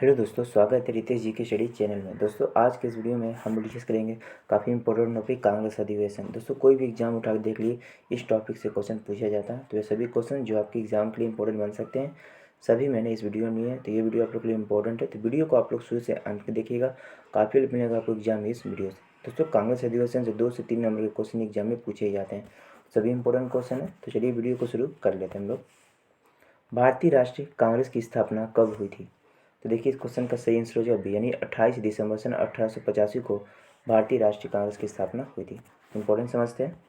Hello दोस्तों, स्वागत है रितेश जी के स्टडी चैनल में। दोस्तों आज के इस वीडियो में हम डिस्कस करेंगे काफ़ी इंपॉर्टेंट टॉपिक कांग्रेस अधिवेशन। दोस्तों कोई भी एग्जाम उठा के देख लिए इस टॉपिक से क्वेश्चन पूछा जाता है, तो ये सभी क्वेश्चन जो आपके एग्जाम के लिए इंपॉर्टेंट बन सकते हैं सभी मैंने इस वीडियो में लिए है। तो ये वीडियो आप लोग के लिए इंपॉर्टेंट है, तो वीडियो को आप लोग शुरू से अंत तक देखिएगा, काफ़ी हेल्प मिलेगा आपको एग्जाम में इस वीडियो से। दोस्तों कांग्रेस अधिवेशन से 2 से 3 नंबर के क्वेश्चन एग्जाम में पूछे ही जाते हैं, सभी इंपॉर्टेंट क्वेश्चन है। तो चलिए वीडियो को शुरू कर लेते हैं हम लोग। भारतीय राष्ट्रीय कांग्रेस की स्थापना कब हुई थी? तो देखिए इस क्वेश्चन का सही आंसर हो जाएगा बी, यानी 28 दिसंबर सन 1885 को भारतीय राष्ट्रीय कांग्रेस की स्थापना हुई थी। इंपॉर्टेंट समझते हैं।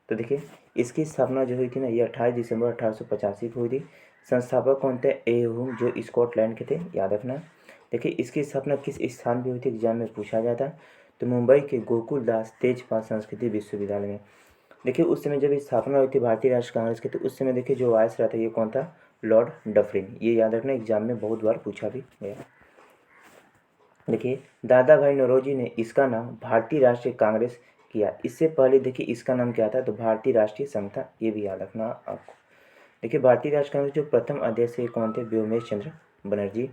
तो देखिए इसकी स्थापना जो हुई थी ना, ये 28 दिसंबर 1885 को हुई थी। संस्थापक कौन थे? ए हुम, जो स्कॉटलैंड के थे, याद रखना। देखिए इसकी स्थापना किस स्थान पर हुई थी, एग्जाम में पूछा जाता है। तो मुंबई के गोकुल दास तेजपाल संस्कृति विश्वविद्यालय में। देखिए उस समय जब स्थापना हुई थी भारतीय राष्ट्रीय कांग्रेस की, तो उस समय देखिए जो वायसराय था ये कौन था? Lord Dufferin. ये याद रखना, एग्जाम में बहुत बार पूछा भी गया। देखिए दादा भाई नौरोजी ने इसका नाम भारतीय राष्ट्रीय कांग्रेस किया। इससे पहले देखिए इसका नाम क्या था? तो भारतीय राष्ट्रीय संघ था। ये भी याद रखना आपको। देखिए भारतीय राष्ट्रीय कांग्रेस जो प्रथम अध्यक्ष थे कौन थे? व्योमेश चंद्र बनर्जी।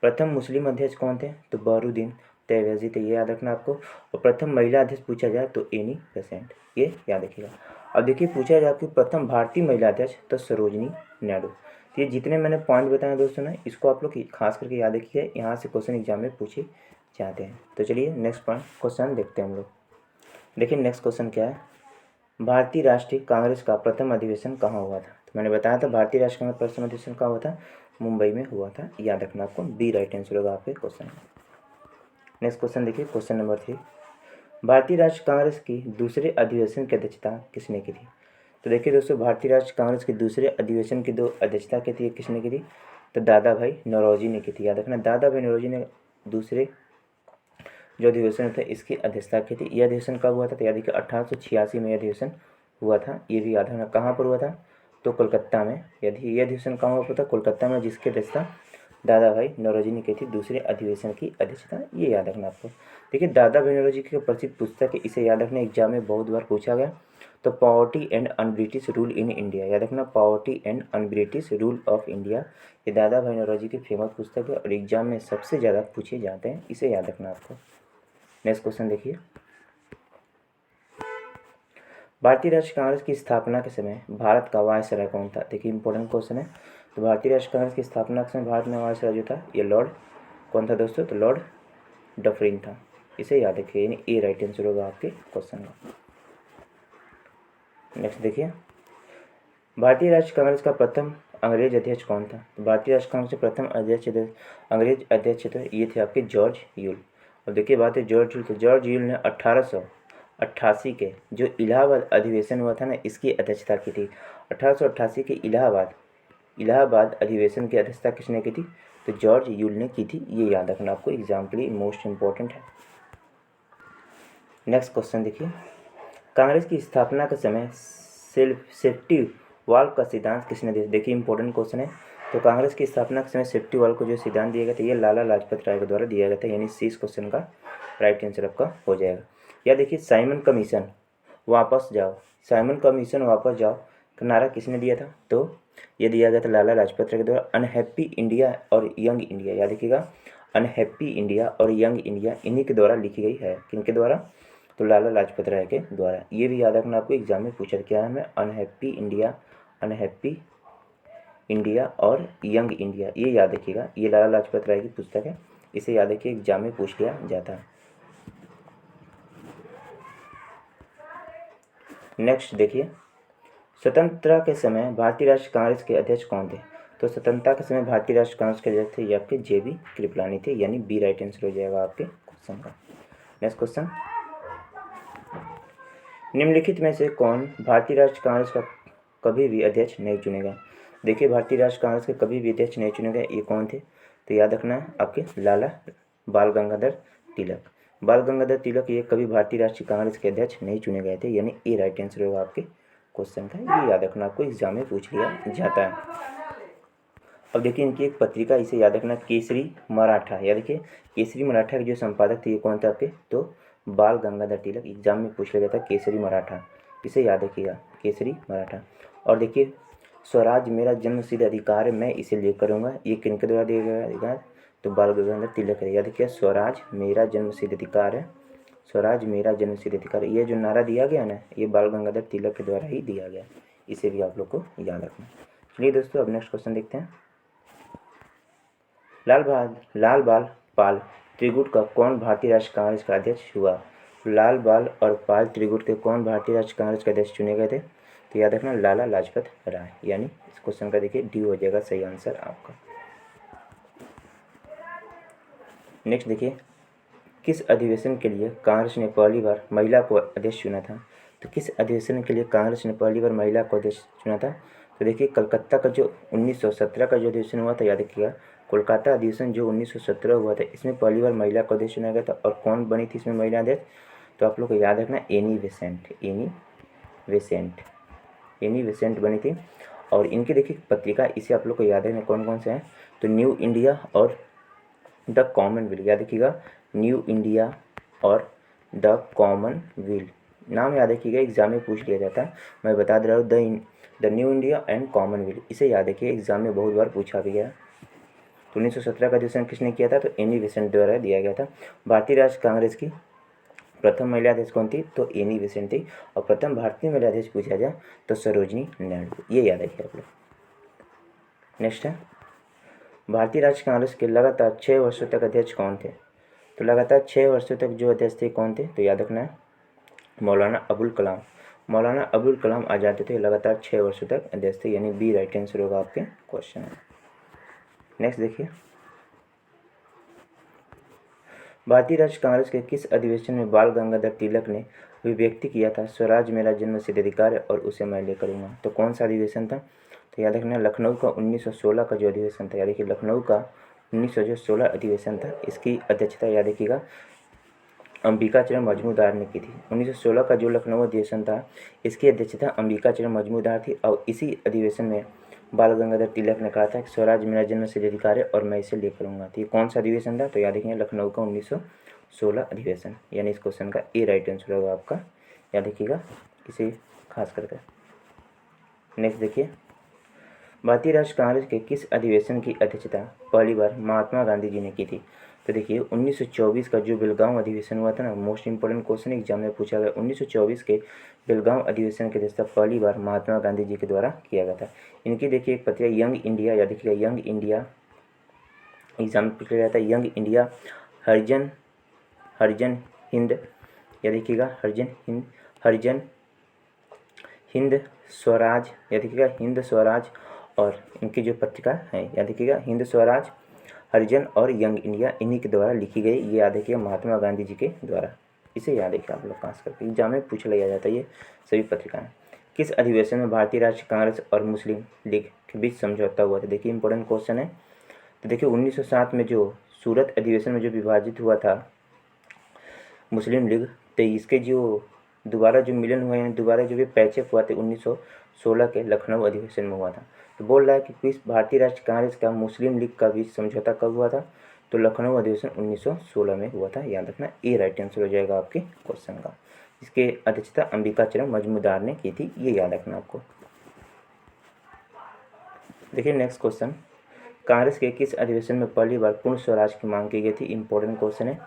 प्रथम मुस्लिम अध्यक्ष कौन थे? तो बहरुद्दीन तैयबजी थे। ये याद रखना आपको। और प्रथम महिला अध्यक्ष पूछा जाए तो एनी बेसेंट, ये याद रखिएगा। अब देखिए पूछा जाए कि प्रथम भारतीय महिला अध्यक्ष, तो सरोजनी नायडू। तो ये जितने मैंने पॉइंट बताए दोस्तों ना, इसको आप लोग खास करके याद रखिए, यहाँ से क्वेश्चन एग्जाम में पूछे जाते हैं। तो चलिए नेक्स्ट पॉइंट क्वेश्चन देखते हैं हम लोग। देखिए नेक्स्ट क्वेश्चन क्या है? भारतीय राष्ट्रीय कांग्रेस का प्रथम अधिवेशन कहाँ हुआ था? तो मैंने बताया था भारतीय राष्ट्रीय कांग्रेस प्रथम अधिवेशन कहाँ हुआ था? मुंबई में हुआ था। याद रखना आपको, बी राइट आंसर होगा आपके क्वेश्चन में। नेक्स्ट क्वेश्चन देखिए, क्वेश्चन नंबर 3। भारतीय राष्ट्रीय कांग्रेस की दूसरे अधिवेशन की अध्यक्षता किसने की थी? तो देखिए दोस्तों भारतीय राष्ट्रीय कांग्रेस के दूसरे अधिवेशन की 2 अध्यक्षता की थी, किसने की थी? तो दादा भाई नौरोजी ने की थी। याद रखना, दादा भाई नौरोजी ने दूसरे जो अधिवेशन था इसकी अध्यक्षता की थी। यह अधिवेशन कब हुआ था? तो याद रखिए 1886 में यह अधिवेशन हुआ था। ये भी याद रखना, कहाँ पर हुआ था? तो कोलकाता में। यदि यह अधिवेशन कहाँ हुआ था? कोलकाता में, जिसकी अध्यक्षता दादा भाई नौरोजी ने की थी, दूसरे अधिवेशन की अध्यक्षता। ये याद रखना आपको। देखिए दादा भाई नौरोजी की प्रसिद्ध पुस्तक है, इसे याद रखना, एग्जाम में बहुत बार पूछा गया। तो poverty and un British rule in India. याद रखना, poverty and un British rule of India. ये दादा भाई नौरोजी की फेमस पुस्तक है और एग्जाम में सबसे ज़्यादा पूछे जाते हैं, इसे याद रखना आपको। नेक्स्ट क्वेश्चन देखिए, भारतीय राष्ट्रीय कांग्रेस की स्थापना के समय भारत का वायसराय कौन था? देखिए इंपॉर्टेंट क्वेश्चन है। तो भारतीय राष्ट्रीय कांग्रेस की स्थापना के समय भारत में वायसराय जो था ये लॉर्ड कौन था दोस्तों? तो लॉर्ड डफरिन था। इसे याद रखिए, यानी ए राइट आंसर होगा आपके क्वेश्चन का। नेक्स्ट देखिए, भारतीय राष्ट्रीय कांग्रेस का प्रथम अंग्रेज अध्यक्ष कौन था? तो भारतीय राष्ट्रीय कांग्रेस के प्रथम अंग्रेज अध्यक्ष थे, ये थे आपके जॉर्ज यूल। और देखिए बात है जॉर्ज यूल, तो जॉर्ज यूल ने 1888 के जो इलाहाबाद अधिवेशन हुआ था ना, इसकी अध्यक्षता की थी। 1888 के इलाहाबाद अधिवेशन की अध्यक्षता किसने की थी? तो जॉर्ज यूल ने की थी। ये याद रखना आपको, एग्जाम के लिए मोस्ट इंपॉर्टेंट है। नेक्स्ट क्वेश्चन देखिए, कांग्रेस की स्थापना के समय सेफ्टी वॉल का सिद्धांत किसने दिया? देखिए इंपॉर्टेंट क्वेश्चन है। तो कांग्रेस की स्थापना के समय सेफ्टी वॉल को जो सिद्धांत दिया गया था, ये लाला लाजपत राय के द्वारा दिया गया था, यानी सी इस क्वेश्चन का राइट आंसर आपका हो जाएगा। या देखिए साइमन कमीशन वापस जाओ, साइमन कमीशन वापस जाओ का नारा किसने दिया था? तो ये दिया गया था लाला लाजपत राय के द्वारा। अनहैप्पी इंडिया और यंग इंडिया, याद रखिएगा, अनहैप्पी इंडिया और यंग इंडिया इन्हीं के द्वारा लिखी गई है। किनके द्वारा? तो लाला लाजपत राय के द्वारा। ये भी याद रखना आपको, एग्जाम में पूछा क्या है? अनहैप्पी इंडिया और यंग इंडिया, ये याद रखिएगा। ये लाला लाजपत राय की पुस्तक है, इसे याद रखिए, एग्जाम में पूछ लिया जाता है। नेक्स्ट देखिए, स्वतंत्रता के समय भारतीय राष्ट्रीय कांग्रेस के अध्यक्ष कौन थे? तो स्वतंत्रता के समय भारतीय राष्ट्रीय कांग्रेस के अध्यक्ष थे ये आपके JB कृपलानी थे, यानी बी राइट आंसर हो जाएगा आपके क्वेश्चन का। नेक्स्ट क्वेश्चन, निम्नलिखित में से कौन भारतीय राष्ट्रीय कांग्रेस का कभी भी अध्यक्ष नहीं चुनेगा? देखिए भारतीय राष्ट्रीय कांग्रेस के कभी भी अध्यक्ष नहीं चुने गए, ये कौन थे? तो याद रखना है आपके लाला बाल गंगाधर तिलक। बाल गंगाधर तिलक ये कभी भारतीय राष्ट्रीय कांग्रेस के अध्यक्ष नहीं चुने गए थे, यानी ए राइट आंसर होगा आपके क्वेश्चन का। ये याद रखना आपको, एग्जाम में पूछ लिया जाता है। अब देखिए इनकी एक पत्रिका, इसे याद रखना, केसरी मराठा। याद रखिए केसरी मराठा के जो संपादक थे ये कौन थे आपके? तो बाल गंगाधर तिलक। एग्जाम में पूछ लिया जाता है केसरी मराठा, इसे याद रखिएगा, केसरी मराठा। और देखिए स्वराज मेरा जन्मसिद्ध अधिकार है, मैं इसे लेकर रहूँगा, ये किनके द्वारा दिया गया अधिकार? तो बाल गंगाधर तिलक है। याद रखिए, स्वराज मेरा जन्मसिद्ध अधिकार है, स्वराज मेरा जन्मसिद्ध अधिकार, ये जो नारा दिया गया ना, ये बाल गंगाधर तिलक के द्वारा ही दिया गया। इसे भी आप लोग को याद रखना। चलिए दोस्तों, अब नेक्स्ट क्वेश्चन देखते हैं। लाल बाल पाल त्रिगुट का कौन भारतीय राष्ट्रीय कांग्रेस का अध्यक्ष हुआ? लाल बाल और पाल त्रिगुट के कौन भारतीय राष्ट्रीय कांग्रेस के अध्यक्ष चुने गए थे? तो याद रखना, लाला लाजपत राय। यानी इस क्वेश्चन का देखिए डी हो जाएगा सही आंसर आपका। नेक्स्ट देखिए, किस अधिवेशन के लिए कांग्रेस ने पहली बार महिला को अध्यक्ष चुना था? तो किस अधिवेशन के लिए कांग्रेस ने पहली बार महिला को अध्यक्ष चुना था? तो देखिए, कलकत्ता का जो 1917 का जो अधिवेशन हुआ था, याद रखिएगा, कोलकाता अधिवेशन जो 1917 हुआ था, इसमें पहली बार महिला को अध्यक्ष चुना गया था। और कौन बनी थी इसमें महिला अध्यक्ष? तो आप लोग को याद रखना, एनी बेसेंट बनी थी। और इनकी देखिए पत्रिका, इसे आप लोग को याद रखना कौन कौन से हैं? तो न्यू इंडिया और द कॉमनवेल्थ। याद रखिएगा, न्यू इंडिया और द कॉमनवेल्थ, नाम याद रखिएगा, एग्जाम में पूछ लिया जाता है। मैं बता दे रहा हूँ, the new India and Commonwealth, इसे याद रखिए, एग्जाम में बहुत बार पूछा भी गया। तो 1917 का अधिवेशन किसने किया था? तो एनी बेसेंट द्वारा दिया गया था। भारतीय राष्ट्रीय कांग्रेस की प्रथम महिला अध्यक्ष कौन थी? तो एनी बेसेंट थी। और प्रथम भारतीय महिला अध्यक्ष पूछा जाए तो सरोजनी नायडू, ये याद रखिए आप लोग। नेक्स्ट है, भारतीय राष्ट्रीय कांग्रेस के लगातार 6 वर्षों तक अध्यक्ष कौन थे? तो लगातार 6 वर्षों तक जो अध्यक्ष थे कौन थे? तो याद रखना है, मौलाना अबुल कलाम। मौलाना अबुल कलाम आज़ाद थे, लगातार 6 वर्षों तक अध्यक्ष थे। यानी बी राइट आंसर होगा आपके क्वेश्चन में। नेक्स्ट देखिए, भारतीय राष्ट्रीय कांग्रेस के किस अधिवेशन में बाल गंगाधर तिलक ने अभिव्यक्ति किया था, स्वराज मेरा जन्मसिद्ध अधिकार है और उसे मैं ले करूँगा? तो कौन सा अधिवेशन था? तो याद रखना, लखनऊ का 1916 का जो अधिवेशन था। याद रखिए, लखनऊ का 1916 अधिवेशन था, इसकी अध्यक्षता याद रखिएगा अंबिकाचरण मजूमदार ने की थी। 1916 का जो लखनऊ अधिवेशन था, इसकी अध्यक्षता अंबिकाचरण मजूमदार थी। और इसी अधिवेशन में बाल गंगाधर तिलक ने कहा था कि स्वराज मेरा जन्मसिद्ध अधिकार है और मैं इसे ले करूँगा। तो ये कौन सा अधिवेशन था? तो याद रखिए, लखनऊ का 1916 अधिवेशन। यानी इस क्वेश्चन का ए राइट आंसर होगा आपका, याद रखिएगा इसे खास करके। नेक्स्ट देखिए, भारतीय राष्ट्रीय कांग्रेस के किस अधिवेशन की अध्यक्षता पहली बार महात्मा गांधी जी ने की थी? तो देखिए, 1924 का जो बेलगांव अधिवेशन हुआ था ना, मोस्ट इंपॉर्टेंट क्वेश्चन एग्जाम में पूछा गया। 1924 के बेलगांव अधिवेशन की अध्यक्षता पहली बार महात्मा गांधी जी के द्वारा किया गया था। इनकी देखिए एक पत्रिका यंग इंडिया, याद रखिएगा यंग इंडिया, एग्जाम में पूछा गया था, यंग इंडिया, हरिजन हिंद, याद रखिएगा हरिजन हिंद स्वराज, याद रखिएगा हिंद स्वराज। और इनकी जो पत्रिका है, याद रखिएगा हिंद स्वराज, हरिजन और यंग इंडिया, इन्हीं के द्वारा लिखी गई। ये याद रखिएगा महात्मा गांधी जी के द्वारा, इसे याद रखिए आप लोग खास करके, एग्जाम में पूछ लिया जाता है ये सभी पत्रिकाएं। किस अधिवेशन में भारतीय राष्ट्रीय कांग्रेस और मुस्लिम लीग के बीच समझौता हुआ था? देखिए इंपॉर्टेंट क्वेश्चन है। तो देखिए 1907 में जो सूरत अधिवेशन में जो विभाजित हुआ था मुस्लिम लीग, तो इसके जो दोबारा जो मिलन हुए हैं, दोबारा जो भी पैचअप हुआ था 1916 के लखनऊ अधिवेशन में हुआ था। तो बोल रहा है कि किस भारतीय राष्ट्रीय कांग्रेस का मुस्लिम लीग का बीच समझौता कब हुआ था? तो लखनऊ अधिवेशन 1916 में हुआ था। याद रखना, ए राइट आंसर हो जाएगा आपके क्वेश्चन का। इसके अध्यक्षता अंबिकाचरण मजूमदार ने की थी, ये याद रखना आपको। देखिए नेक्स्ट क्वेश्चन, कांग्रेस के किस अधिवेशन में पहली बार पूर्ण स्वराज की मांग की गई थी? इंपॉर्टेंट क्वेश्चन है,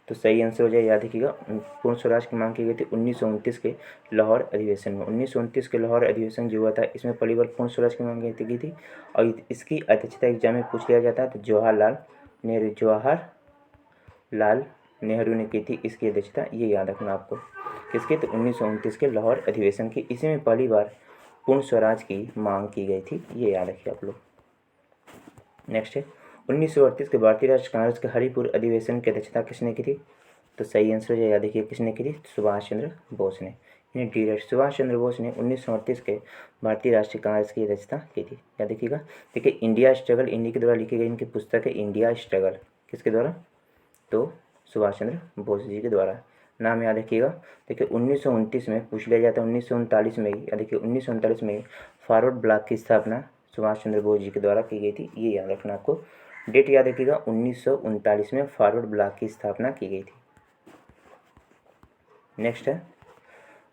तो सही आंसर हो जाए, याद रखिएगा पूर्ण स्वराज की मांग की गई थी 1929 के लाहौर अधिवेशन में। 1929 के लाहौर अधिवेशन जो हुआ था, इसमें पहली बार पूर्ण स्वराज की मांग की थी। और इसकी अध्यक्षता एग्जाम में पूछ लिया जाता है, तो जवाहरलाल नेहरू ने की थी इसकी अध्यक्षता, ये याद रखना आपको। किसके? तो 1929 के लाहौर अधिवेशन की, इसी में पहली बार पूर्ण स्वराज की मांग की गई थी, ये याद रखिए आप लोग। नेक्स्ट है, 1938 के भारतीय राष्ट्रीय कांग्रेस के हरिपुर अधिवेशन की अध्यक्षता किसने की थी? तो सही आंसर है, याद रखिए किसने की थी? सुभाष चंद्र बोस ने। सुभाष चंद्र बोस ने 1938 के भारतीय राष्ट्रीय कांग्रेस की अध्यक्षता की थी, याद रखिएगा। देखिए इंडिया स्ट्रगल इन्हीं के द्वारा लिखी गई इनकी पुस्तक है, इंडिया स्ट्रगल, किसके द्वारा? तो सुभाष चंद्र बोस जी के द्वारा, नाम याद रखिएगा। देखिए 1929 में पूछ लिया जाता है, 1939 में, याद रखिए 1939 में फॉरवर्ड ब्लॉक की स्थापना सुभाष चंद्र बोस जी के द्वारा की गई थी, ये याद रखना आपको। डेट याद रखिएगा 1939 में फॉरवर्ड ब्लॉक की स्थापना की गई थी। नेक्स्ट है,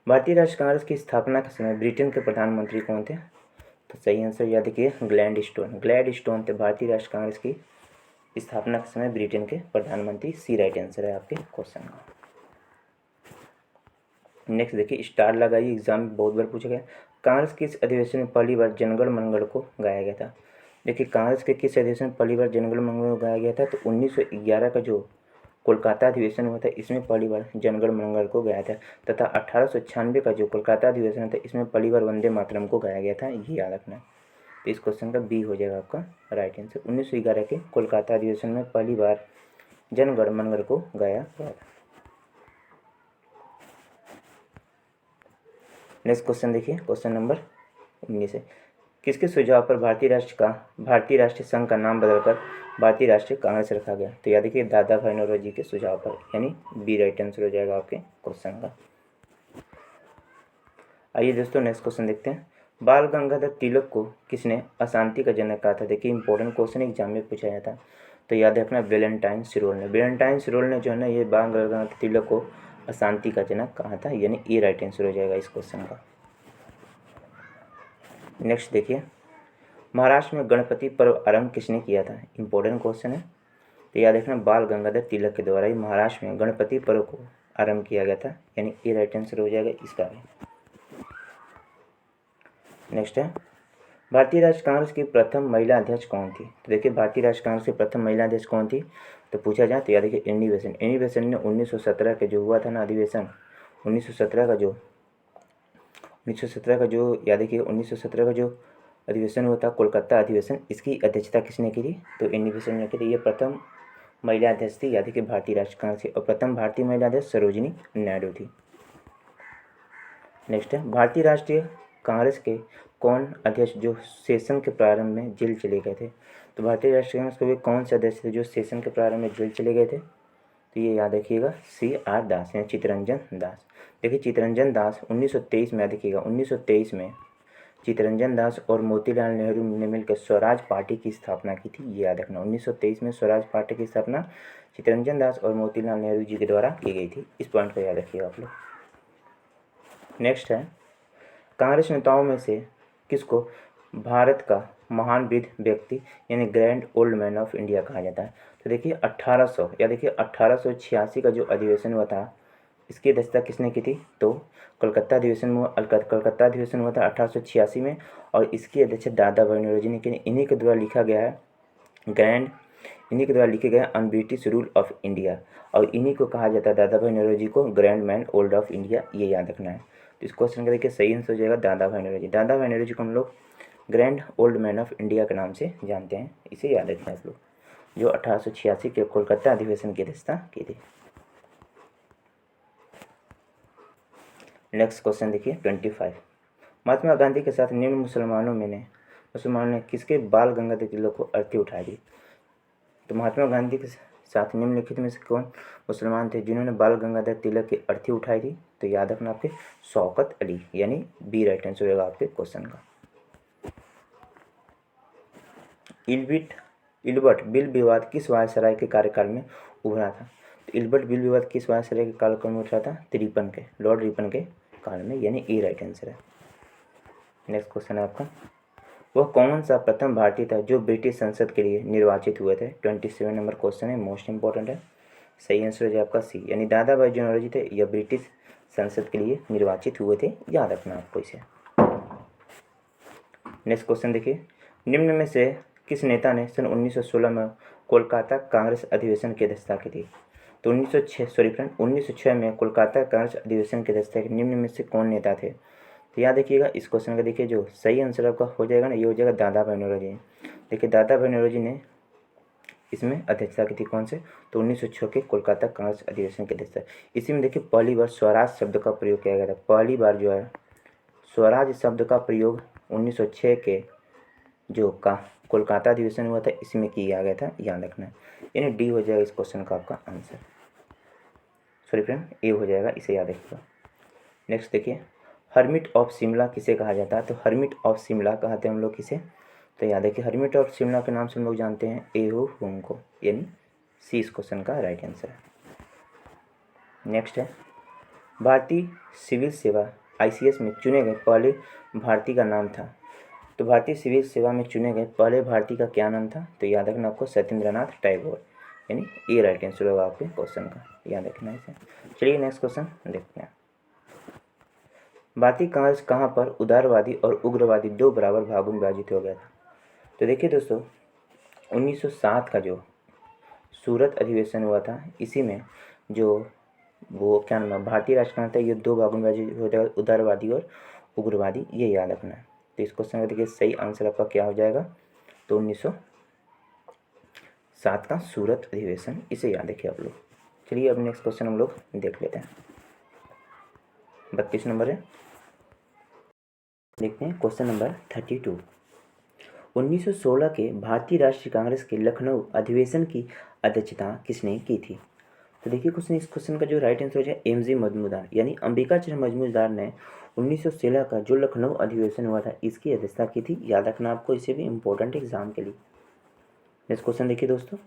भारतीय राष्ट्रीय कांग्रेस की स्थापना के समय ब्रिटेन के प्रधानमंत्री कौन थे? तो सही आंसर याद रखिए ग्लैडस्टोन। ग्लैडस्टोन थे भारतीय राष्ट्रीय कांग्रेस की स्थापना के समय ब्रिटेन के प्रधानमंत्री। सी राइट आंसर है आपके क्वेश्चन का। नेक्स्ट देखिए, स्टार लगाइए, एग्जाम में बहुत बार पूछा गया। कांग्रेस किस अधिवेशन में पहली बार जनगण मनगढ़ को गाया गया था? देखिए, कांग्रेस के किस अधिवेशन में पहली बार जनगण मनगढ़ को गाया गया था? तो 1911 का जो कोलकाता अधिवेशन हुआ था, इसमें पहली बार जनगण मनगढ़ को गाया था। तथा 1896 का जो कोलकाता अधिवेशन था, इसमें पहली बार वंदे मातरम को गाया गया था, ये याद रखना। तो इस क्वेश्चन का बी हो जाएगा आपका राइट आंसर। 1911 के कोलकाता अधिवेशन में पहली बार जनगण मनगढ़ को गाया गया था। नेक्स्ट क्वेश्चन देखिए, क्वेश्चन नंबर 19 है। किसके सुझाव पर भारतीय राष्ट्रीय संघ का नाम बदलकर भारतीय राष्ट्रीय कांग्रेस रखा गया? तो याद देखिए, दादा भाई नौरोजी के सुझाव पर, यानी बी राइट आंसर हो जाएगा आपके क्वेश्चन का। आइए दोस्तों, नेक्स्ट क्वेश्चन देखते हैं। बाल गंगाधर तिलक को किसने अशांति का जनक कहा था? देखिए, इंपॉर्टेंट क्वेश्चन एग्जाम में पूछा जाता है, तो याद रखना वैलेंटाइन सिरोल ने। वैलेंटाइन सिरोल ने जो है ना, ये बाल गंगाधर तिलक को अशांति का जनक कहा था, यानी ए राइट आंसर हो जाएगा इस क्वेश्चन का। नेक्स्ट देखिए, महाराष्ट्र में गणपति पर्व आरंभ किसने किया था? इंपॉर्टेंट क्वेश्चन है, तो याद रखना बाल गंगाधर तिलक के द्वारा ही महाराष्ट्र में गणपति पर्व को आरंभ किया गया था, यानी ए राइट आंसर हो जाएगा इसका भी। नेक्स्ट है, भारतीय राष्ट्रीय कांग्रेस की प्रथम महिला अध्यक्ष कौन थी? तो देखिए, भारतीय राष्ट्रीय कांग्रेस की प्रथम महिला अध्यक्ष कौन थी तो पूछा जाए तो याद देखिए एनी बेसेंट। एनी बेसेंट ने 1917 के जो हुआ था ना अधिवेशन, 1917 का जो याद देखिए 1917 का जो अधिवेशन हुआ था कोलकाता अधिवेशन, इसकी अध्यक्षता किसने की थी? तो एनी बेसेंट ने की थी। ये प्रथम महिला अध्यक्ष थी याद देखिए भारतीय राष्ट्रीय कांग्रेस की, और प्रथम भारतीय महिला अध्यक्ष सरोजिनी नायडू थी। नेक्स्ट है, भारतीय राष्ट्रीय कांग्रेस के कौन अध्यक्ष जो सेशन के प्रारंभ में जेल चले गए थे? तो भारतीय राष्ट्रीय कांग्रेस के वे कौन से अध्यक्ष थे जो सेशन के प्रारंभ में जेल चले गए थे? तो ये याद रखिएगा CR दास यानी चित्तरंजन दास। देखिए, चित्तरंजन दास 1923 में, याद रखिएगा 1923 में चित्तरंजन दास और मोतीलाल नेहरू ने मिलकर स्वराज पार्टी की स्थापना की थी, ये याद रखना। 1923 में स्वराज पार्टी की स्थापना चित्तरंजन दास और मोतीलाल नेहरू जी के द्वारा की गई थी। इस पॉइंट को याद रखिएगा आप लोग। नेक्स्ट है, कांग्रेस नेताओं में से किसको भारत का महान वृद्ध व्यक्ति यानी grand old man of India कहा जाता है? तो देखिए 1800 या देखिए 1886 का जो अधिवेशन हुआ था, इसकी अध्यक्षता किसने की थी? तो कलकत्ता अधिवेशन हुआ था 1886 में, और इसकी अध्यक्षता दादा भाई नौरोजी ने की। इन्हीं के द्वारा लिखे गए on British rule of India, और इन्हीं को कहा जाता है, दादा भाई नौरोजी को, grand man old of India, ये याद रखना है। तो इस क्वेश्चन का देखिए सही आंसर हो जाएगा दादा भाई नौरोजी। दादा भाई नौरोजी को हम लोग grand old man of India के नाम से जानते हैं, इसे याद रखें आप लोग, जो 1886 के कोलकाता अधिवेशन की अध्यक्षता की थी। नेक्स्ट क्वेश्चन देखिए 25। महात्मा गांधी के साथ निम्न मुसलमानों ने किसके बाल गंगाधर तिलक को अर्थी उठाई थी? तो महात्मा गांधी के साथ निम्नलिखित में से कौन मुसलमान थे जिन्होंने बाल गंगाधर तिलक की अर्थी उठाई थी? तो याद रखना आपके शौकत अली, यानी बी राइट आंसर होगा आपके क्वेश्चन का। इल्बर्ट बिल विवाद किस वायसराय के कार्यकाल में उभरा था? तो इल्बर्ट बिल विवाद किस वायसराय के कार्यकाल में उभरा था? लॉर्ड रिपन के काल में, यानी ए राइट आंसर है। नेक्स्ट क्वेश्चन है आपका, वह कौन सा प्रथम भारतीय था जो ब्रिटिश संसद के लिए निर्वाचित हुए थे? 27 नंबर क्वेश्चन है, मोस्ट इंपॉर्टेंट है। सही आंसर हो जाए आपका सी, यानी दादा भाई नौरोजी थे, यह ब्रिटिश संसद के लिए निर्वाचित हुए थे, याद रखना आपको इसे। नेक्स्ट क्वेश्चन देखिए, निम्न में से किस नेता ने सन 1916 में कोलकाता कांग्रेस अधिवेशन की अध्यक्षता की थी? तो 1906 में कोलकाता कांग्रेस अधिवेशन की अध्यक्षता की निम्न में से कौन नेता थे? तो याद रखिएगा इस क्वेश्चन का, देखिए जो सही आंसर आपका हो जाएगा ना, ये हो जाएगा दादा भाई नौरोजी। देखिए, दादा भाई नौरोजी ने इसमें अध्यक्षता की थी, कौन से? तो 1906 के कोलकाता कांग्रेस अधिवेशन की अध्यक्षता। इसी में देखिए पहली बार स्वराज शब्द का प्रयोग किया गया था। पहली बार जो है स्वराज शब्द का प्रयोग 1906 के जो कोलकाता अधिवेशन हुआ था इसमें किया गया था, याद रखना है। यानी डी हो जाएगा इस क्वेश्चन का आपका आंसर। सॉरी फ्रेंड, ए हो जाएगा, इसे याद रखिएगा। नेक्स्ट देखिए, हर्मिट ऑफ शिमला किसे कहा जाता है? तो हर्मिट ऑफ शिमला कहते हैं हम लोग किसे? तो याद रखिए हर्मिट ऑफ शिमला के नाम से हम लोग जानते हैं एहो होम को, यानी सी इस क्वेश्चन का राइट आंसर है। नेक्स्ट है, भारतीय सिविल सेवा ICS में चुने गए पहले भारतीय का नाम था? तो भारतीय सिविल सेवा में चुने गए पहले भारतीय का क्या नाम था? तो याद रखना आपको सत्येंद्रनाथ टैगोर, यानी ये राइट आंसर होगा आपके क्वेश्चन का, याद रखना इसे। चलिए नेक्स्ट क्वेश्चन देखते हैं। भारतीय कांग्रेस कहाँ पर उदारवादी और उग्रवादी दो बराबर भागों में विभाजित हो गया था? तो देखिए दोस्तों, 1907 का जो सूरत अधिवेशन हुआ था, इसी में जो वो क्या नाम है भारतीय राजकारण था, ये दो भागों में विभाजित हो जाएगा, उदारवादी और उग्रवादी, ये याद रखना है। तो इस क्वेश्चन का देखिए सही आंसर आपका क्या हो जाएगा? तो 1907 का सूरत अधिवेशन, इसे याद रखिए आप लोग। चलिए अब नेक्स्ट क्वेश्चन हम लोग देख लेते हैं। 32 नंबर है, देखते हैं क्वेश्चन नंबर 32। 1916 के भारतीय राष्ट्रीय कांग्रेस के लखनऊ अधिवेशन की अध्यक्षता किसने की थी? तो देखिए क्वेश्चन, इस क्वेश्चन का जो राइट आंसर हो जाए एम.जी. मजमूदार, यानी अंबिका चंद्र मजमूदार ने 1916 का जो लखनऊ अधिवेशन हुआ था, इसकी अध्यक्षता की थी। याद रखना आपको, इसे भी इम्पोर्टेंट एग्जाम के लिए। नेक्स्ट क्वेश्चन देखिए दोस्तों,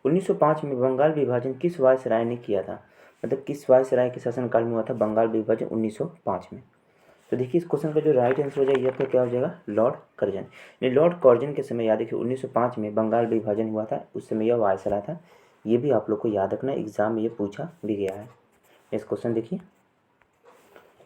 1905 में बंगाल विभाजन किस वायसराय ने किया था? मतलब किस वायसराय के शासनकाल में हुआ था बंगाल विभाजन 1905 में? तो देखिए इस क्वेश्चन का जो राइट आंसर हो जाएगा, ये आपका क्या हो जाएगा? Lord Curzon. यानी लॉर्ड कर्जन के समय, याद रखिए 1905 में बंगाल विभाजन हुआ था, उस समय यह वायसराय था। ये भी आप लोग को याद रखना, एग्जाम में ये पूछा भी गया है। नेक्स्ट क्वेश्चन देखिए,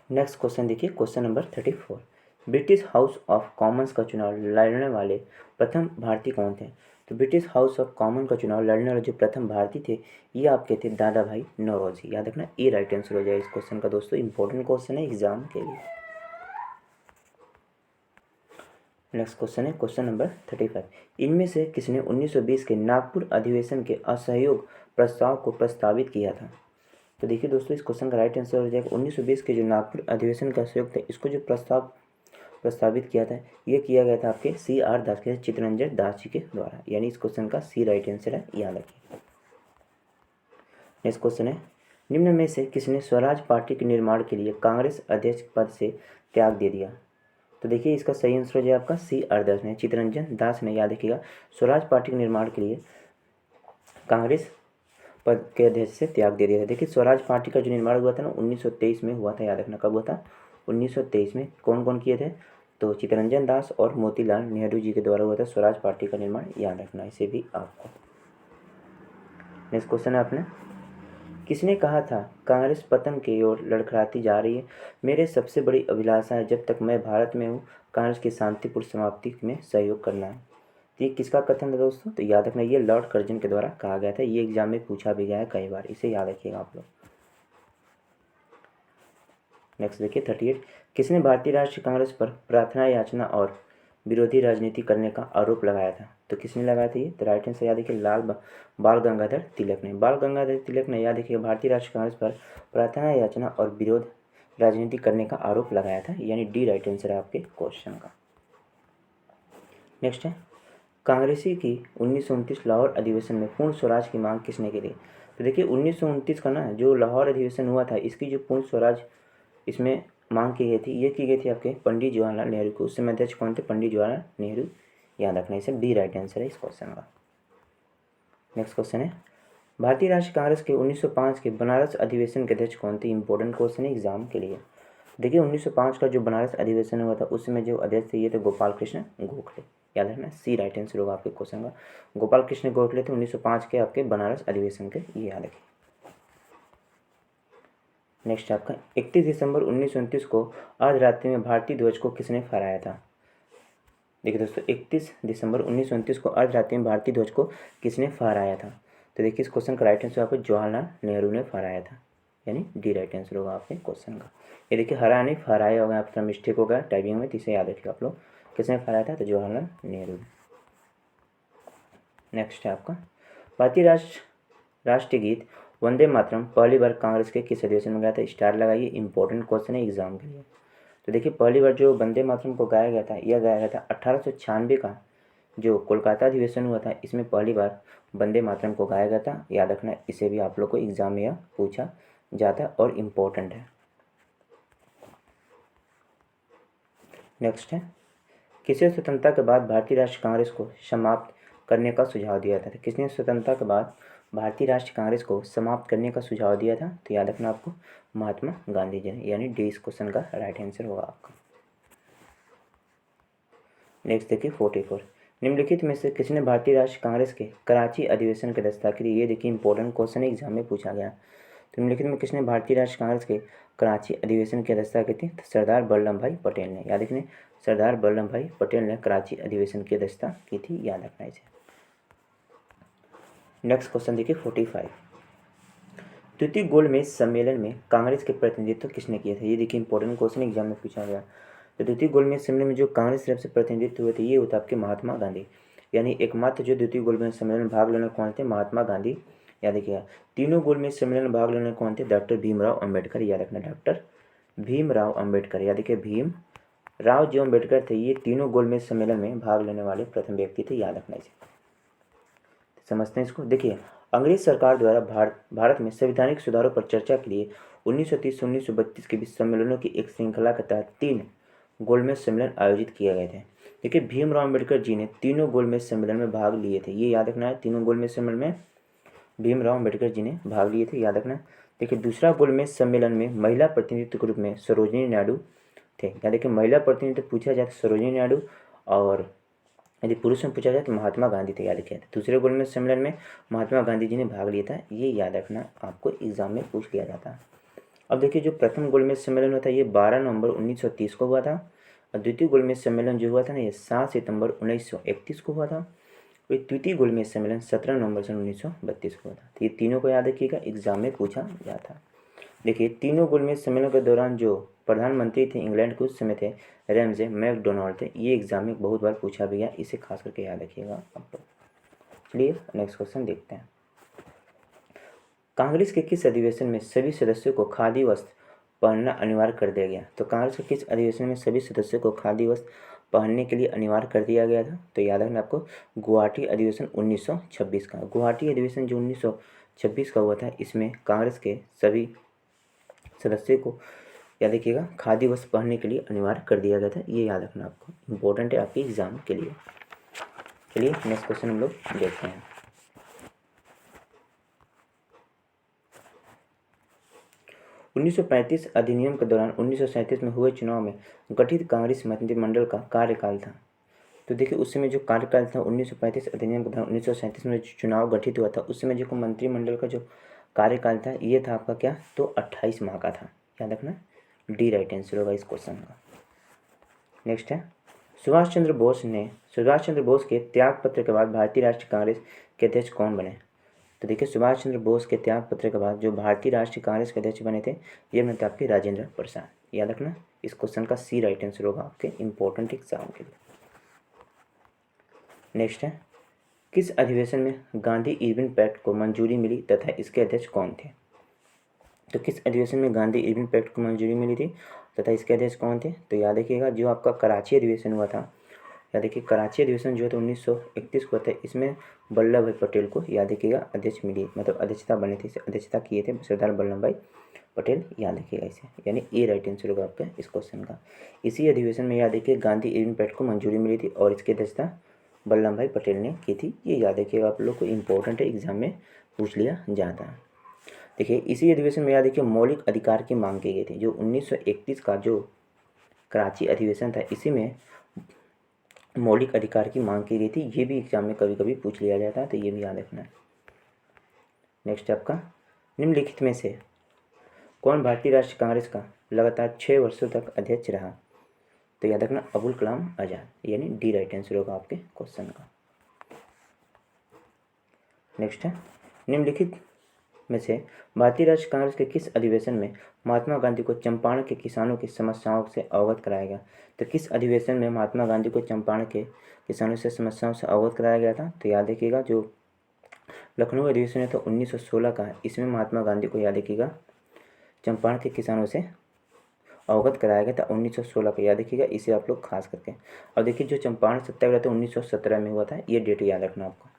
नेक्स्ट क्वेश्चन देखिए question number 34। British house of Commons का चुनाव लड़ने वाले प्रथम भारतीय कौन थे? तो ब्रिटिश हाउस ऑफ कॉमन का चुनाव लड़ने वाले जो प्रथम भारतीय थे, ये आपके थे दादा भाई नौरोजी। याद रखना, ये राइट आंसर हो जाएगा इस क्वेश्चन का दोस्तों, इंपॉर्टेंट क्वेश्चन है एग्जाम के लिए। नेक्स्ट क्वेश्चन है क्वेश्चन नंबर 35। इनमें से किसने 1920 के नागपुर अधिवेशन के असहयोग प्रस्ताव को प्रस्तावित किया था? तो देखिए दोस्तों, इस क्वेश्चन का राइट आंसर हो जाएगा 1920 के जो नागपुर अधिवेशन का असहयोग था, इसको जो प्रस्तावित किया था, ये किया गया था आपके C.R. दास के, चित्तरंजन दास जी के द्वारा, यानी इस क्वेश्चन का सी राइट आंसर है, याद रखिए। नेक्स्ट क्वेश्चन है, निम्न में से किसने स्वराज पार्टी के निर्माण के लिए कांग्रेस अध्यक्ष पद से त्याग दे दिया? तो देखिए इसका सही आंसर हो जाए आपका C.R. दास ने, चित्तरंजन दास ने, याद रखिएगा, स्वराज पार्टी के निर्माण के लिए कांग्रेस पद के अध्यक्ष से त्याग दे दिया था। देखिए स्वराज पार्टी का जो निर्माण हुआ था ना 1923 में हुआ था, याद रखना कब हुआ था? 1923 में। कौन कौन किए थे? तो चित्तरंजन दास और मोतीलाल नेहरू जी के द्वारा हुआ था स्वराज पार्टी का निर्माण, याद रखना इसे भी आपको। नेक्स्ट क्वेश्चन है आपने, किसने कहा था कांग्रेस पतन की ओर लड़खड़ाती जा रही है, मेरे सबसे बड़ी अभिलाषा है जब तक मैं भारत में हूँ कांग्रेस की शांतिपूर्ण समाप्ति में सहयोग करना है। तो ये किसका कथन है दोस्तों? तो याद रखना, ये लॉर्ड कर्जन के द्वारा कहा गया था। ये एग्जाम में पूछा भी गया है कई बार, इसे याद रखिएगा आप लोग। नेक्स्ट देखिए 38। किसने भारतीय राष्ट्रीय कांग्रेस पर प्रार्थना याचना और विरोधी राजनीति करने का आरोप लगाया था? तो किसने लगाया था ये? तो राइट आंसर याद रखिए बाल गंगाधर तिलक ने। बाल गंगाधर तिलक ने, याद रखिए, भारतीय राष्ट्रीय कांग्रेस पर प्रार्थना याचना और विरोध राजनीति करने का आरोप लगाया था, यानी डी राइट आंसर है आपके क्वेश्चन का। नेक्स्ट है, कांग्रेसी की 1929 लाहौर अधिवेशन में पूर्ण स्वराज की मांग किसने की थी? तो देखिए 1929 का ना जो लाहौर अधिवेशन हुआ था, इसकी जो पूर्ण स्वराज इसमें मांग की गई थी, ये की गई थी आपके पंडित जवाहरलाल नेहरू को। उस समय अध्यक्ष कौन थे? पंडित जवाहरलाल नेहरू, याद रखना, इसे बी राइट आंसर है इस क्वेश्चन का। नेक्स्ट क्वेश्चन है, भारतीय राष्ट्रीय कांग्रेस के 1905 के बनारस अधिवेशन के अध्यक्ष कौन थे? इंपॉर्टेंट क्वेश्चन है एग्जाम के लिए। देखिए 1905 का जो बनारस अधिवेशन हुआ था, उस समय जो अध्यक्ष थे ये थे गोपाल कृष्ण गोखले, याद रखना, सी राइट आंसर होगा आपके क्वेश्चन का। गोपाल कृष्ण गोखले थे 1905 के आपके बनारस अधिवेशन के, ये याद रखिए। नेक्स्ट आपका 31 दिसंबर 1929 को अर्धरात्रि में भारतीय ध्वज को किसने फहराया था? देखिए दोस्तों 31 दिसंबर 1929 को अर्धरात्रि में भारतीय ध्वज को किसने फहराया था? तो देखिए इस क्वेश्चन का राइट आंसर आपको जवाहरलाल नेहरू ने फहराया था, यानी डी राइट आंसर होगा आपके क्वेश्चन का। ये देखिए हरा नहीं फहराया होगा, आपका मिस्टेक होगा टाइपिंग में, तो इसे याद रखिए आप लोग, किसने फहराया था? तो जवाहरलाल नेहरू। नेक्स्ट है आपका भारतीय राष्ट्रीय गीत वंदे मातरम पहली बार कांग्रेस के किस अधिवेशन में गाया था? स्टार लगाइए, इंपॉर्टेंट क्वेश्चन है एग्जाम के लिए। तो देखिए पहली बार जो वंदे मातरम को गाया गया था, यह गाया गया था 1896 का जो कोलकाता अधिवेशन हुआ था, इसमें पहली बार वंदे मातरम को गाया गया था, याद रखना, इसे भी आप लोग को एग्जाम में यह पूछा जाता और इम्पोर्टेंट है। नेक्स्ट है, किसने स्वतंत्रता के बाद भारतीय राष्ट्रीय कांग्रेस को समाप्त करने का सुझाव दिया था? किसने स्वतंत्रता के बाद भारतीय राष्ट्रीय कांग्रेस को समाप्त करने का सुझाव दिया था? तो याद रखना आपको महात्मा गांधी जी ने, यानी डी इस क्वेश्चन का राइट आंसर होगा आपका। नेक्स्ट देखिए 44, निम्नलिखित में से किसने भारतीय राष्ट्रीय कांग्रेस के कराची अधिवेशन की अध्यक्षता की थी। ये देखिए इंपॉर्टेंट क्वेश्चन एग्जाम में पूछा गया। तो निम्नलिखित में किसने भारतीय राष्ट्रीय कांग्रेस के कराची अधिवेशन की अध्यक्षता की थी। तो सरदार वल्लभ भाई पटेल ने। याद रखिए सरदार वल्लभ भाई पटेल ने कराची अधिवेशन की अध्यक्षता की थी, याद रखना इसे। नेक्स्ट क्वेश्चन देखिए 45, द्वितीय गोलमेज सम्मेलन में कांग्रेस के प्रतिनिधित्व किसने किया था। ये देखिए इंपॉर्टेंट क्वेश्चन एग्जाम में पूछा गया। तो द्वितीय गोलमेज सम्मेलन में जो कांग्रेस तरफ से प्रतिनिधित्व हुए थे ये होता आपके महात्मा गांधी, यानी एकमात्र जो द्वितीय गोलमेज सम्मेलन में भाग लेने कौन थे, महात्मा गांधी। याद रखिएगा तीनों गोलमेज सम्मेलन में भाग लेने कौन थे, डॉक्टर भीमराव अम्बेडकर। याद रखना डॉक्टर भीमराव अम्बेडकर। याद रखिए भीमराव जो अम्बेडकर थे ये तीनों गोलमेज सम्मेलन में भाग लेने वाले प्रथम व्यक्ति थे, याद रखना इसे। समझते हैं इसको। देखिए अंग्रेज सरकार द्वारा भारत में संवैधानिक सुधारों पर चर्चा के लिए 1930 से 1932 के बीच सम्मेलनों की एक श्रृंखला के तहत 3 गोलमेज सम्मेलन आयोजित किए गए थे। देखिए भीमराव अम्बेडकर जी ने तीनों गोलमेज सम्मेलन में भाग लिए थे, ये याद रखना है। तीनों गोलमेज सम्मेलन में भीमराव अम्बेडकर जी ने भाग लिए थे, याद रखना। देखिए दूसरा गोलमेज सम्मेलन में महिला प्रतिनिधित्व के रूप में सरोजिनी नायडू थे। याद देखिए महिला प्रतिनिधित्व पूछा जाए तो सरोजिनी नायडू, और यदि पुरुष में पूछा जाए तो महात्मा गांधी थे, याद रखिए। दूसरे गोलमेज सम्मेलन में महात्मा गांधी जी ने भाग लिया था, ये याद रखना आपको एग्जाम में पूछ लिया जाता है। अब देखिए जो प्रथम गोलमेज सम्मेलन हुआ था ये 12 नवंबर 1930 को हुआ था, और द्वितीय गोलमेज सम्मेलन जो हुआ था ना ये 7 सितंबर 1931 को हुआ था, और तृतीय गोलमेज सम्मेलन 17 नवंबर सन 1932 को हुआ था। तो ये तीनों को याद रखिएगा, एग्जाम में पूछा जाता। देखिए तीनों गोलमेज सम्मेलन के दौरान जो प्रधानमंत्री थे इंग्लैंड के उस समय थे रैमजे मैकडोनाल्ड थे, ये एग्जाम में बहुत बार पूछा भी गया, इसे खास करके याद रखिएगा आप लोग। चलिए नेक्स्ट क्वेश्चन देखते हैं। कांग्रेस के किस अधिवेशन में सभी सदस्यों को खादी वस्त्र पहनना अनिवार्य कर दिया गया। तो कांग्रेस के किस अधिवेशन में सभी सदस्यों को खादी वस्त्र पहनने के लिए अनिवार्य कर दिया गया था। तो याद रखना आपको गुवाहाटी अधिवेशन 1926 का। गुवाहाटी अधिवेशन जो 1926 का हुआ था इसमें कांग्रेस के सभी सदस्यों को याद रखिएगा खादी वस्त्र पहनने के लिए अनिवार्य कर दिया गया था, ये याद रखना आपको इम्पोर्टेंट है आपके एग्जाम के लिए। चलिए नेक्स्ट क्वेश्चन हम लोग देखते हैं। 1935 अधिनियम के दौरान 1937 में हुए चुनाव में गठित कांग्रेस मंत्रिमंडल का कार्यकाल था। तो देखिए उस समय जो कार्यकाल था 1935 अधिनियम के दौरान 1937 में जो चुनाव गठित हुआ था उस समय जो मंत्रिमंडल का जो कार्यकाल था ये था आपका क्या, तो 28 माह का था, याद रखना। डी राइट आंसर होगा इस क्वेश्चन का। नेक्स्ट है सुभाष चंद्र बोस के त्याग पत्र के बाद भारतीय राष्ट्रीय कांग्रेस के अध्यक्ष कौन बने। तो देखिए सुभाष चंद्र बोस के त्याग पत्र के बाद जो भारतीय राष्ट्रीय कांग्रेस के अध्यक्ष बने थे ये बने थे आपके राजेंद्र प्रसाद, याद रखना। इस क्वेश्चन का सी राइट आंसर होगा आपके इंपॉर्टेंट एग्जाम के लिए। नेक्स्ट है किस अधिवेशन में गांधी इरविन पैक्ट को मंजूरी मिली तथा इसके अध्यक्ष कौन थे। तो किस अधिवेशन में गांधी इरविन पैक्ट को मंजूरी मिली थी तथा इसके अध्यक्ष कौन थे। तो याद रखिएगा जो आपका कराची अधिवेशन हुआ था, याद रखिए कराची अधिवेशन जो है तो 1931 को था, इसमें वल्लभ भाई पटेल को याद रखिएगा अध्यक्ष मिली, मतलब अध्यक्षता बने थे, अध्यक्षता किए थे सरदार वल्लभ भाई पटेल, याद रखिएगा इसे, यानी ए राइट आंसर होगा आपका इस क्वेश्चन का। इसी अधिवेशन में याद रखिए गांधी इरविन पैक्ट को मंजूरी मिली थी और इसकी अध्यक्षता वल्लभ भाई पटेल ने की थी, ये याद रखिएगा आप लोग को इंपॉर्टेंट है, एग्जाम में पूछ लिया जाता है। देखिए इसी अधिवेशन में याद रखिए मौलिक अधिकार की मांग की गई थी। जो 1931 का जो कराची अधिवेशन था इसी में मौलिक अधिकार की मांग की गई थी, ये भी एग्जाम में कभी कभी पूछ लिया जाता है, तो ये भी याद रखना है। नेक्स्ट आपका निम्नलिखित में से कौन भारतीय राष्ट्रीय कांग्रेस का लगातार 6 वर्षों तक अध्यक्ष रहा। तो याद रखना अबुल कलाम आज़ाद, यानी डी राइट आंसर होगा आपके क्वेश्चन का। नेक्स्ट है निम्नलिखित में से भारतीय राष्ट्रीय कांग्रेस के किस अधिवेशन में महात्मा गांधी को चंपारण के किसानों की समस्याओं से अवगत कराया गया। तो किस अधिवेशन में महात्मा गांधी को चंपारण के किसानों से समस्याओं से अवगत कराया गया था। तो याद रखिएगा जो लखनऊ अधिवेशन है तो 1916 का है, इसमें महात्मा गांधी को याद रखिएगा चंपारण के किसानों से अवगत कराया गया था 1916 का, याद रखिएगा इसे आप लोग खास करके। और देखिए जो चंपारण सत्याग्रह था 1917 में हुआ था, ये डेट याद रखना आपको।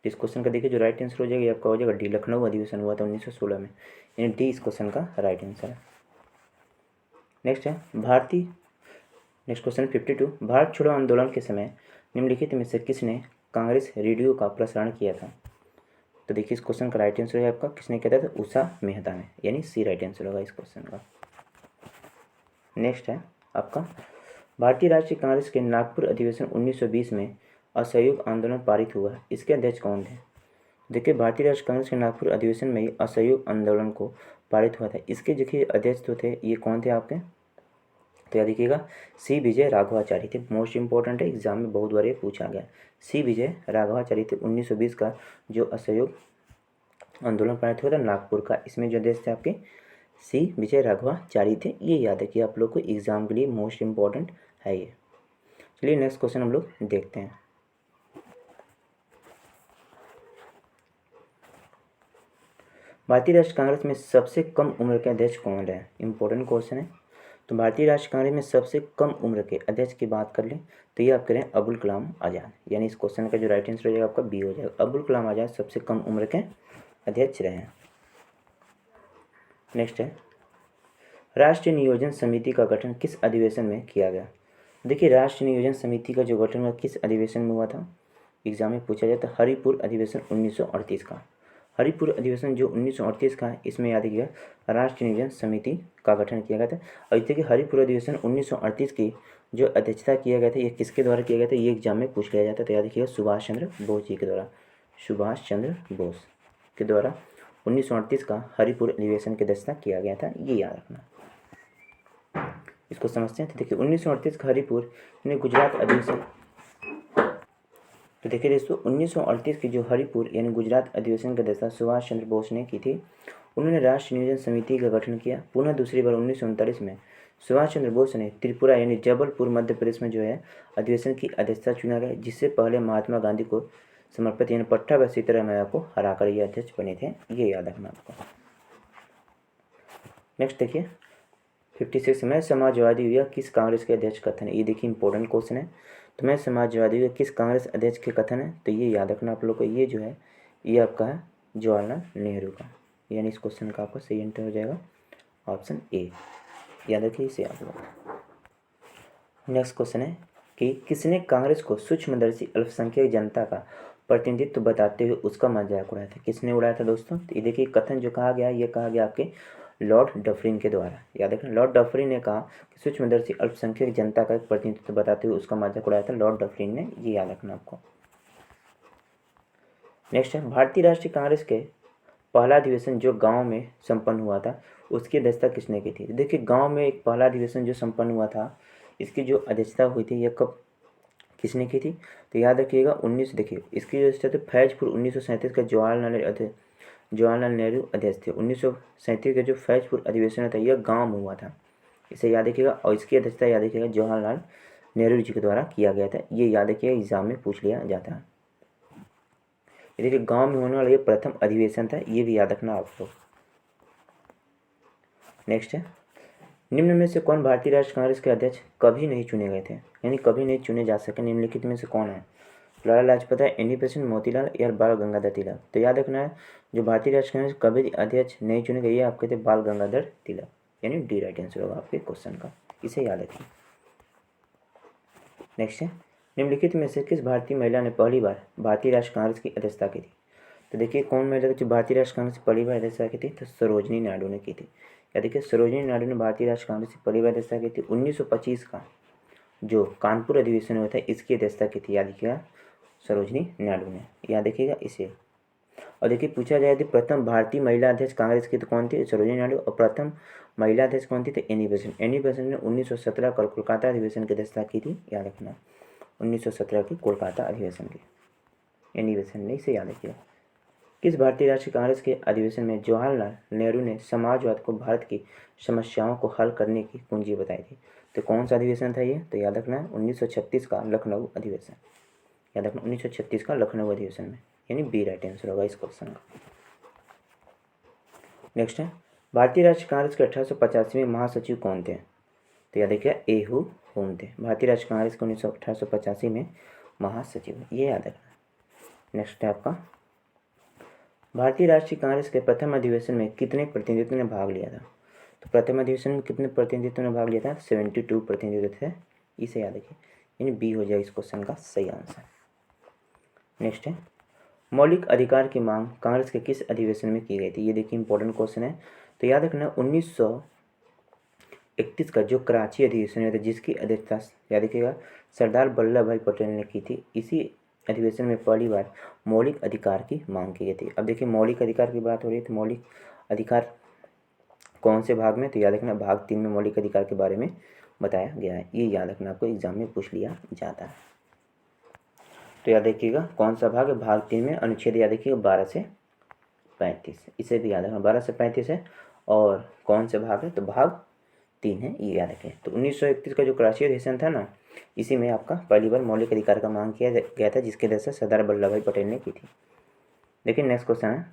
इस क्वेश्चन का देखिए जो राइट आंसर हो जाएगा आपका हो जाएगा डी, लखनऊ अधिवेशन हुआ था 1916 में, यानी डी इस क्वेश्चन का राइट आंसर है। नेक्स्ट है नेक्स्ट क्वेश्चन 52 भारत छोड़ो आंदोलन के समय निम्नलिखित में से किसने कांग्रेस रेडियो का प्रसारण किया था। तो देखिए इस क्वेश्चन का राइट आंसर है आपका किसने किया था, तो उषा मेहता ने, यानी सी राइट आंसर होगा इस क्वेश्चन का। नेक्स्ट है आपका भारतीय राष्ट्रीय कांग्रेस के नागपुर अधिवेशन 1920 में असहयोग आंदोलन पारित हुआ, इसके अध्यक्ष कौन थे? देखिए भारतीय राष्ट्रीय कांग्रेस के नागपुर अधिवेशन में असहयोग आंदोलन को पारित हुआ था, इसके देखिए अध्यक्ष तो थे, ये कौन थे आपके? तो याद देखिएगा सी विजय राघवाचारी थे। मोस्ट इंपॉर्टेंट है, एग्जाम में बहुत बार ये पूछा गया। सी विजय राघवाचारी थे। 1920 का जो असहयोग आंदोलन पारित हुआ था नागपुर का, इसमें जो अध्यक्ष थे आपके सी विजय राघवाचारी थे। ये याद है कि आप लोग को एग्जाम के लिए मोस्ट इंपॉर्टेंट है ये। चलिए नेक्स्ट क्वेश्चन हम लोग देखते हैं। भारतीय राष्ट्रीय कांग्रेस में सबसे कम उम्र के अध्यक्ष कौन रहे? इंपॉर्टेंट क्वेश्चन है। तो भारतीय राष्ट्रीय कांग्रेस में सबसे कम उम्र के अध्यक्ष की बात कर लें तो ये आप करें अबुल कलाम आज़ाद, यानी इस क्वेश्चन का जो राइट आंसर हो जाएगा आपका बी हो जाएगा। अबुल कलाम आज़ाद सबसे कम उम्र के अध्यक्ष रहे हैं। नेक्स्ट है, राष्ट्रीय नियोजन समिति का गठन किस अधिवेशन में किया गया? देखिए राष्ट्रीय नियोजन समिति का जो गठन हुआ किस अधिवेशन में हुआ था? एग्जाम में पूछा जाता है हरिपुर अधिवेशन 1938 का। हरिपुर अधिवेशन जो 1938 का है, इसमें याद रखिएगा राष्ट्रीय नियोजन समिति का गठन किया गया था। और देखिए हरिपुर अधिवेशन 1938 की जो अध्यक्षता किया गया था ये किसके द्वारा किया गया था? ये एग्जाम में पूछ लिया जाता है। तो याद रखिएगा सुभाष चंद्र बोस जी के द्वारा, सुभाष चंद्र बोस के द्वारा 1938 का हरिपुर अधिवेशन की अध्यक्षता किया गया था, ये याद रखना। इसको समझते हैं। तो देखिए 1938 का हरिपुर यानी गुजरात अधिवेशन, तो देखिए दोस्तों 1938 की जो हरिपुर यानी गुजरात अधिवेशन की अध्यक्षता सुभाष चंद्र बोस ने की थी। उन्होंने राष्ट्रीय नियोजन समिति का गठन किया। पुनः दूसरी बार 1939 में सुभाष चंद्र बोस ने त्रिपुरा यानी जबलपुर मध्य प्रदेश में जो है अधिवेशन की अध्यक्षता चुना गया, जिससे पहले महात्मा गांधी को समर्पित यानी पट्टा व सीतारामैया को हराकर ये अध्यक्ष बने थे, ये याद रखना आपको। नेक्स्ट देखिए 56 में समाजवादी हुआ किस कांग्रेस के अध्यक्ष कथन है? ये देखिए इंपॉर्टेंट क्वेश्चन है। तो मैं समाजवादी हुआ किस कांग्रेस अध्यक्ष के कथन है? तो ये याद रखना आप लोग को, ये जो है ये आपका है जवाहरलाल नेहरू का, यानी इस क्वेश्चन का आपका सही आंसर हो जाएगा ऑप्शन ए। याद रखिए इसे आप लोग। नेक्स्ट क्वेश्चन है कि किसने कांग्रेस को सूक्ष्मदर्शी अल्पसंख्यक जनता का प्रतिनिधित्व बताते हुए उसका मजाक उड़ाया था? किसने उड़ाया था दोस्तों? तो ये देखिए कथन जो कहा गया ये कहा गया आपके लॉर्ड डफरिन के द्वारा। याद रखें लॉर्ड डफरिन ने कहा कि सूक्ष्मदर्शी अल्पसंख्यक जनता का एक प्रतिनिधित्व बताते हुए उसका मजाक उड़ाया था लॉर्ड डफरिन ने, ये याद रखना आपको। नेक्स्ट है भारतीय राष्ट्रीय कांग्रेस के पहला अधिवेशन जो गांव में संपन्न हुआ था उसकी अध्यक्षता किसने की थी? देखिए गांव में एक पहला अधिवेशन जो संपन्न हुआ था इसकी जो अध्यक्षता हुई थी यह कब किसने की थी? तो याद रखिएगा 19 देखिए इसकी जो अध्यक्षता थी फैजपुर 1937 का जवाहरलाल नेहरू अध्यक्ष थे। 1937 का जो फैजपुर अधिवेशन था यह गांव में हुआ था, इसे याद रखिएगा। और इसकी अध्यक्षता याद रखिएगा जवाहरलाल नेहरू जी के द्वारा किया गया था, ये याद रखिएगा एग्जाम में पूछ लिया जाता है। ये देखिए गांव में होने वाला ये प्रथम अधिवेशन था, ये भी याद रखना आप लोग। नेक्स्ट है निम्न में से कौन भारतीय राष्ट्रीय कांग्रेस के अध्यक्ष कभी नहीं चुने गए थे, यानी कभी नहीं चुने जा सके? निम्नलिखित में से कौन है? लाला लाजपत राय, एनी बेसेंट, मोतीलाल या बाल गंगाधर तिलक? तो याद रखना है जो भारतीय राष्ट्रीय कांग्रेस कभी अध्यक्ष नहीं चुने गए ये आपके थे बाल गंगाधर तिलक, यानी डी राइट आंसर होगा आपके क्वेश्चन का, इसे याद रखिए। नेक्स्ट है निम्नलिखित में से किस भारतीय महिला ने पहली बार भारतीय राष्ट्रीय कांग्रेस की अध्यक्षता की थी? तो देखिए कौन महिला जो भारतीय राष्ट्रीय कांग्रेस की पहली बार अध्यक्षता की थी? तो सरोजनी नायडू ने की थी। या देखिए सरोजनी नायडू ने भारतीय राष्ट्रीय कांग्रेस की पहली बार अध्यक्षता की थी। 1925 का जो कानपुर अधिवेशन हुआ था इसकी अध्यक्षता की थी, याद रखिएगा सरोजनी नायडू ने, याद देखिएगा इसे। और देखिए पूछा जाए तो प्रथम भारतीय महिला अध्यक्ष कांग्रेस की तो कौन थी? सरोजनी नायडू। और प्रथम महिला अध्यक्ष कौन थी? तो एनी बेसेंट। एनी बेसेंट ने 1917 का कोलकाता अधिवेशन की अध्यक्षता की थी, याद रखना 1917 की कोलकाता अधिवेशन की एनी बेसेंट ने, इसे याद रखिएगा। किस भारतीय राष्ट्रीय कांग्रेस के अधिवेशन में जवाहरलाल नेहरू ने समाजवाद को भारत की समस्याओं को हल करने की कुंजी बताई थी? तो कौन सा अधिवेशन था ये? तो याद रखना है 1936 का लखनऊ अधिवेशन, याद रखना 1936 का लखनऊ अधिवेशन में, यानी बी राइट आंसर होगा इस क्वेश्चन का। नेक्स्ट है भारतीय राष्ट्रीय कांग्रेस के 1885 में महासचिव कौन थे? तो याद रखिएगा एहू होम थे भारतीय राष्ट्रीय कांग्रेस के 1885 में महासचिव, ये याद रखना। नेक्स्ट है आपका भारतीय राष्ट्रीय कांग्रेस के प्रथम अधिवेशन में कितने प्रतिनिधित्व ने भाग लिया था? तो प्रथम अधिवेशन में कितने प्रतिनिधित्व ने भाग लिया था? 72 प्रतिनिधित्व थे, इसे याद रखिए, यानी बी हो जाए इस क्वेश्चन का सही आंसर। नेक्स्ट है मौलिक अधिकार की मांग कांग्रेस के किस अधिवेशन में की गई थी? ये देखिए इंपॉर्टेंट क्वेश्चन है। तो याद रखना 1931 का जो कराची अधिवेशन हुआ था, जिसकी अध्यक्षता याद रखिएगा सरदार वल्लभ भाई पटेल ने की थी, इसी अधिवेशन में पहली बार मौलिक अधिकार की मांग की गई थी। अब देखिए मौलिक अधिकार की बात हो रही है, तो मौलिक अधिकार कौन से भाग में, तो याद रखना भाग 3 में मौलिक अधिकार के बारे में बताया गया है। ये याद रखना, आपको एग्जाम में पूछ लिया जाता है। तो याद रखिएगा कौन सा भाग है, भाग 3 में अनुच्छेद याद रखिएगा 12 से 35, इसे भी याद रखना 12 से 35 है। और कौन से भाग है, तो भाग 3 है, ये याद रखें। तो 1931 का जो कराची अधिवेशन था ना, इसी में आपका पहली बार मौलिक अधिकार का मांग किया गया था, जिसके वजह से सरदार वल्लभ भाई पटेल ने की थी। देखिए नेक्स्ट क्वेश्चन है,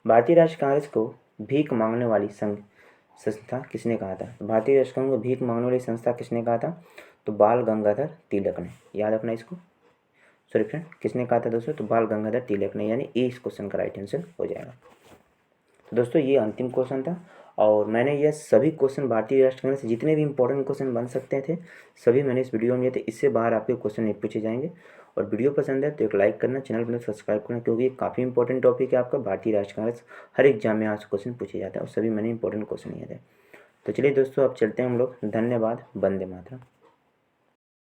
भारतीय राष्ट्रीय कांग्रेस को भीख मांगने वाली संस्था किसने कहा था। तो भारतीय राष्ट्रीय कांग्रेस को भीख मांगने वाली संस्था किसने कहा था, तो बाल गंगाधर तिलक ने। याद रखना इसको, सॉरी फ्रेंड, किसने कहा था दोस्तों, तो बाल गंगाधर तिलक ने, यानी ए इस क्वेश्चन का राइट आंसर हो जाएगा। तो दोस्तों ये अंतिम क्वेश्चन था, और मैंने यह सभी क्वेश्चन भारतीय राष्ट्रीय कांग्रेस से जितने भी इंपॉर्टेंट क्वेश्चन बन सकते थे सभी मैंने इस वीडियो में लिए थे। इससे बाहर आपके क्वेश्चन नहीं पूछे जाएंगे। और वीडियो पसंद है तो एक लाइक करना, चैनल को सब्सक्राइब करना, क्योंकि ये काफ़ी इंपॉर्टेंट टॉपिक है आपका। भारतीय राष्ट्रीय कांग्रेस हर एग्जाम में आज क्वेश्चन पूछे जाता है, और सभी मैंने इंपॉर्टेंट क्वेश्चन लिए थे। तो चलिए दोस्तों अब चलते हैं हम लोग। धन्यवाद। वंदे मातरम।